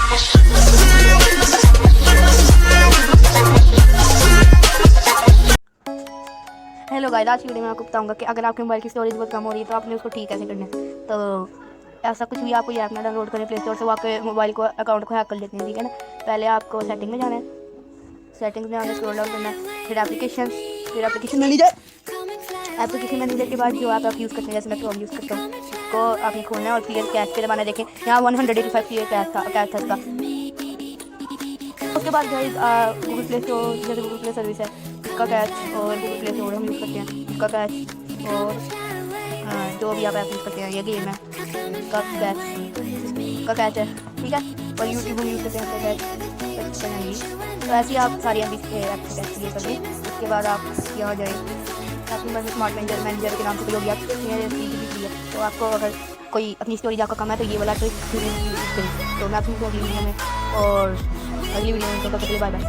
Hello guys, आज की video में आपको बताऊंगा कि अगर आपके मोबाइल की स्टोरेज बहुत कम हो रही है तो आपने उसको ठीक कैसे करना है। तो ऐसा कुछ भी आपको ये ऐप ना डाउनलोड करें प्ले स्टोर से, वो आपके मोबाइल को अकाउंट को हैक कर लेते हैं, ठीक है ना। पहले आपको सेटिंग में जाना है, सेटिंग्स में आना, स्क्रॉल डाउन करना है, फिर एप्लीकेशन मैनेजर। एप्लीकेशन मैनेजर के बाद जो आप यूज़ करते हैं, जैसे मैं क्रोम यूज़ करता हूँ, उसको आपने खोलना है और क्लियर कैश पे दबाना। देखें यहाँ 185 क्लियर कैश था इसका। उसके बाद गाइस गूगल प्ले स्टोर, जैसे गूगल प्ले सर्विस है, उसका कैच, और गूगल प्ले स्टोर हम यूज़ करते हैं उसका कैच, और जो भी आप ऐप यूज़ करते हैं, ये गेम है उसका कैच है, ठीक है। और यूट्यूब हम यूज़ करते हैं उसका कैच करेंगे। तो ऐसे ही आप सारी ऐप के ऐप से कैच क्लियर कर लें। उसके बाद आप यहाँ जाए, अपने मोबाइल में स्मार्ट मैनेजर के नाम से कोई होगी, आप है। तो आपको अगर कोई अपनी स्टोरेज आपका कम है तो ये वाला ट्रिक यूज़ करें। तो मैं अपनी अगली वीडियो में और अगली वीडियो में तो बाय बाय।